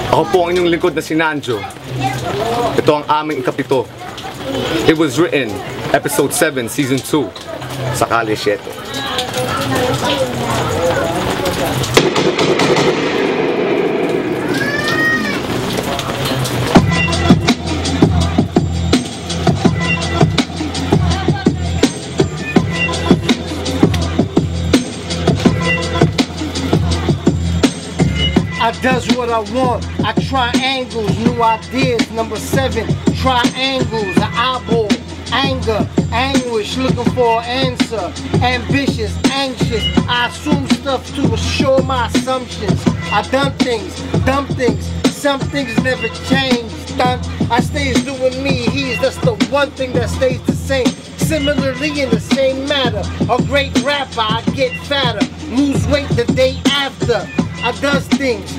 Ako po ang inyong lingkod na si Nanjo. Ito ang aming ikapito. It was written, episode 7, season 2, sa Calle 7. I does what I want, I triangles, new ideas. Number 7, triangles, an eyeball, anger, anguish, looking for an answer, ambitious, anxious. I assume stuff to assure my assumptions. I done things, dumb things, some things never change. Done, I stays doing me, he's that's the one thing that stays the same. Similarly in the same matter, a great rapper, I get fatter, lose weight the day after. I does things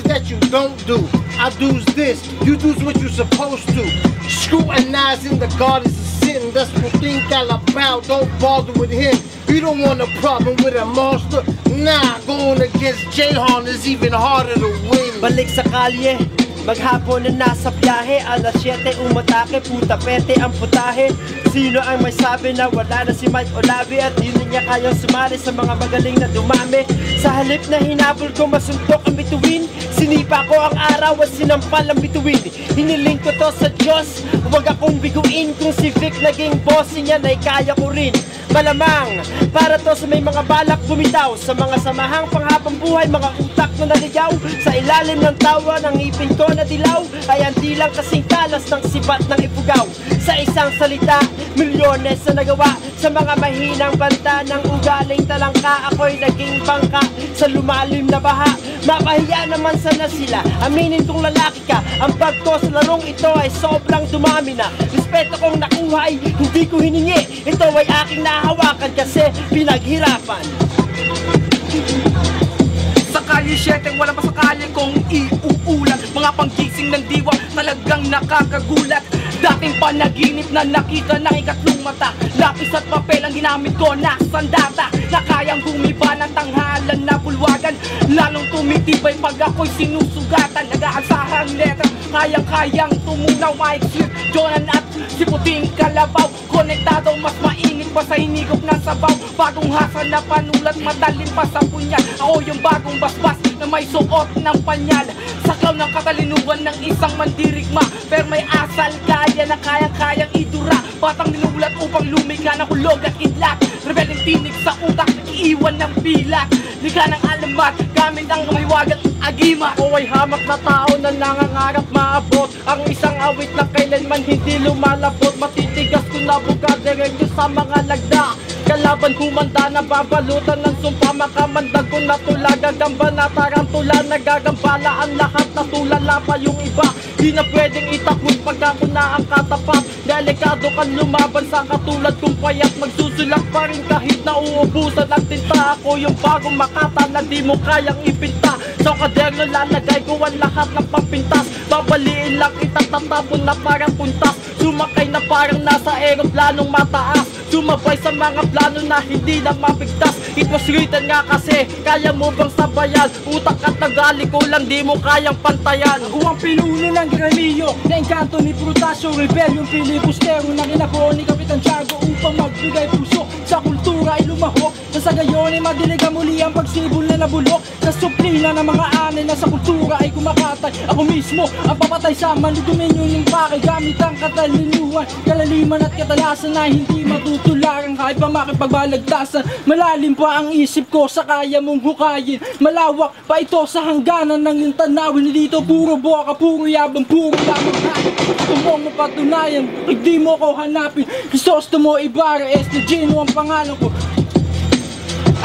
that you don't do. I do's this, you do's what you supposed to. Scrutinizing the God is a sin, that's what think all about. Don't bother with him. You don't want a problem with a monster. Nah, going against Jayhan is even harder to win. Balik sa kalye, maghapon na nasa biyahe. Alas 7 umatake, puta pete ang putahe. Sino ang may sabi na wala na si Mike Olavi at di na niya kayang sumali sa mga magaling na dumami? Sa halip na hinabol ko masuntok ang bituin, sinipa ko ang araw at sinampal ang bituin. Hiniling ko to sa Diyos, huwag akong biguin. Kung si Vic naging boss niya ay kaya ko rin. Malamang, para to sa may mga balak bumitaw, sa mga samahang panghabang buhay, mga utak na naligaw. Sa ilalim ng tawa ng ngipin ko na dilaw, ay hindi lang kasing talas ng sibat ng ipugaw. Sa isang salita, milyones na nagawa. Sa mga mahinang banta ng ugaling talangka, ako'y naging bangka sa lumalim na baha. Mapahiya naman sana sila, aminin kong lalaki ka. Ang bag ko sa larong ito ay sobrang dumami na. Respeto kong nakuha ay hindi ko hiningi. Ito ay aking nahawakan kasi pinaghirapan. Sa Calle 7, wala pa sa kalye kong iuulat. Mga panggising ng diwa, talagang nakakagulat. Dating panaginip na nakita ng ikatlong mata. Lapis at papel ang ginamit ko na sandata, na kayang gumiba ng tanghalan na bulwagan. Lalong tumitibay pag ako'y sinusugatan. Nag-aasahang letra, kayang-kayang tumunaw. Mike Sweet, Jonan at si Puting Kalabaw. Konektado, mas mainit pa sa hinigop ng sabaw. Bagong hasa na panulat, madalim pa sa punyal. Ako yung bagong basbas na may suot ng panyal. Saklaw ng katalinuhan ng isang mandirigma, pero may asal kaya na kayang-kayang idura. Batang ninulat upang lumika ng hulog at kidlat. Rebeleng tinig sa utak, iiwan ng bilat. Liga ng alamat, gamit ang kamahiwagang agima. Ako ay hamak na tao na nangangarap maabot ang isang awit na kailanman hindi lumalabot. Matitigas ko na buga diretso sa mga lagda. Kalaban humanda na babalutan ng sumpa. Makamandag ko na tula, gagamba na tarantula. Nagagambala ang lahat na tulala pa yung iba. Di na pwedeng itakwil pag ako na ang katapat. Delikado kan lumaban sa katulad kong payat. Magsusulak pa rin kahit na uubusan ng tinta. Ako yung bagong makata na di mo kayang ipinta. Sa kaderno lalagay ko ang lahat ng pampintas. Babaliin lang kita, tatapon na parang puntas. Sumakay na parang nasa aeroplanong mataas. Sumabay sa mga plano na hindi na mapigtas. It was written nga kasi, kaya mo bang sabayan? Utak at nagali ko lang di mo kayang pantayan. Ako ang pinuno ng gremilyo, na engkanto ni Prutasio, rebellion filibustero na ginagawa ni Kapitan Tiago upang magbigay puso sa kultura ay lumahok. Sa gayon ay madiligan muli ang pagsibol na nabulok. Sa suplina ng mga anay na sa kultura ay kumakatay. Ako mismo ang papatay sa manudominyo ng pakay. Gamit ang katalinuhan, kalaliman at katalasan na hindi matutularan kahit pa makipagbalagtasan. Malalim pa ang isip ko sa kaya mong hukayin. Malawak pa ito sa hangganan ng iyong tanawin. Dito puro boka, puro yabang, puro lamang hain. Gusto mong mapatunayan, pag di mo ko hanapin. Crisostomo Ibarra, Gino ang pangalan ko.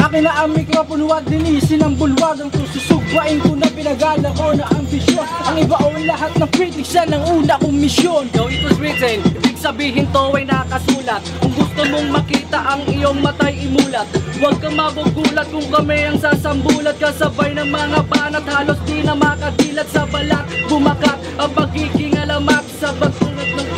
Akin na ang mikropono at linisin ang bulwagan ko. Susugbain ko na pinagala ko na ambisyon. Ang iba o lahat ng critics yan ang una kong misyon. Though it was written, ibig sabihin to ay nakasulat. Kung gusto mong makita ang iyong matay imulat, huwag kang magugulat kung kami ang sasambulat. Kasabay ng mga banat, halos di na makadilat sa balat. Bumakat ang pagiging alamat sa bagtunat ng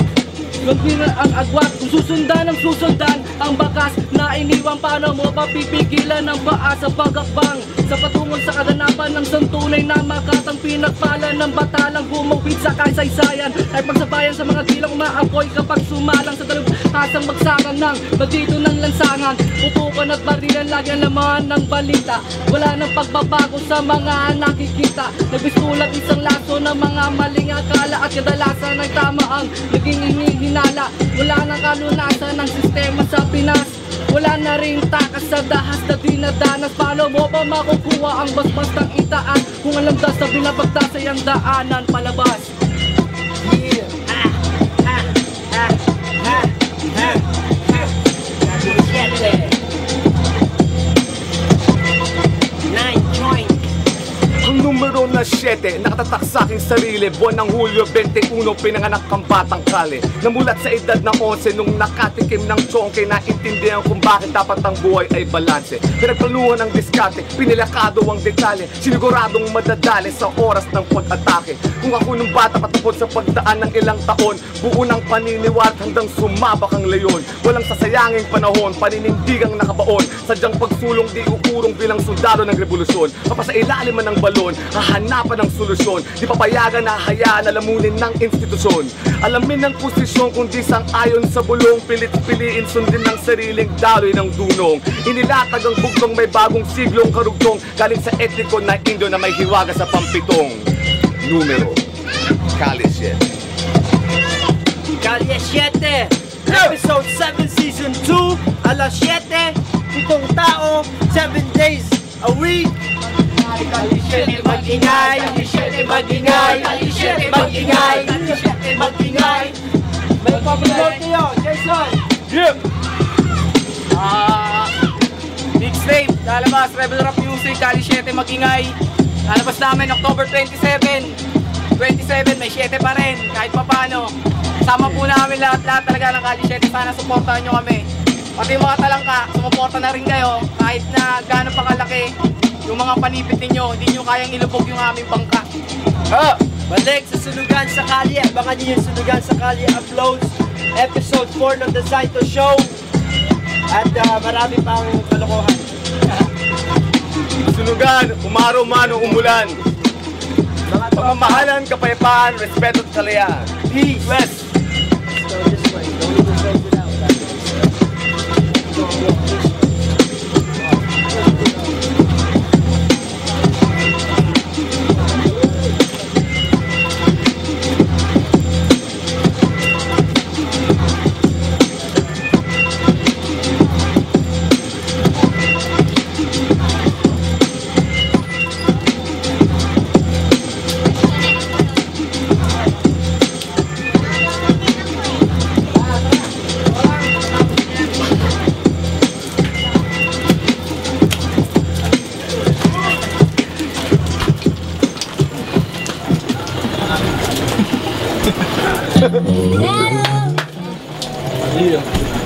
Gagawin ang agwat, kung susundan ang susundan ang bakas na ka iniwan, paano mo papipigilan ang paa sa pagakbang sa patungol sa kaganapan ng santunay na makatang pinagpala ng batalang bumawid sa kasaysayan ay pagsabayan sa mga dilang umaapoy kapag sumalang sa dalubhasang bagsakan ng bandito ng lansangan. Pupukan at barilan lagi ang laman ng balita, wala nang pagbabago sa mga nakikita. Nagbistulat isang laso ng mga maling akala at kadalasan ng tama ang naging hinihinala. Wala nang kalunasan ng sistema sa Pinas, wala na rin takas sa dahas na dinadanas. Paano mo ba makukuha ang basbas ng itaan kung alam das na binabagtas ay ang daanan palabas? Yeah. Ang numero na 7, nakatatak sa aking sarili. Buwan ng Hulyo 21, pinanganak kang batang kali. Namulat sa edad na 11, nung nakatikim ng tsongke, naintindihan kung bakit dapat ang buhay ay balanse. Pinagplanuhan ng diskarte, pinilakado ang detalye, siniguradong madadali sa oras ng pag-atake. Kung ako nung bata patapos sa pagdaan ng ilang taon, buo ng paniniwala hanggang sumabak ang leyon. Walang sasayanging panahon, paninindigang nakabaon, sadyang pagsulong di uurong bilang sundalo ng revolusyon. Mapasailalim man ng balon, hahanapan ng solusyon, di papayagan na hayaan na lamunin ng institusyon. Alamin ang posisyon kundi sang-ayon sa bulong, pilit-piliin sundin ng sariling daloy ng dunong. Inilatag ang bugtong may bagong siglong karugtong, galing sa etniko na Indio na may hiwaga sa pampitong numero. Kalye 7. Kalye 7, Episode 7, Season 2, alas 7, 7 tao, 7 days a week. Mag-ingay, mag-ingay, mag-ingay, mag-ingay. May pabigol kayo, Jason. Yeah! Mixtape, lalabas, Rebel Rap Music, Kalye 7, Mag-ingay. Lalabas namin October 27. 27, may 7 pa rin, kahit pa paano. Sama po namin lahat talaga ng Kalye 7, sana supportahan nyo kami. Pati yung mga talangka, sumuporta na rin kayo, kahit na gaano pa kalaki yung mga panipit ninyo, hindi nyo kayang ilubog yung aming bangka. Balik sa Sunugan sa Kalye, abangan nyo yung Sunugan sa Kalye uploads, Episode 4 ng The Zaito Show. At marami pang kalokohan. Sunugan, umaraw man o umulan. Pamamahalan, kapayapaan, respeto at kalayaan. Peace! West! So this way, don't even go without that. Yeah.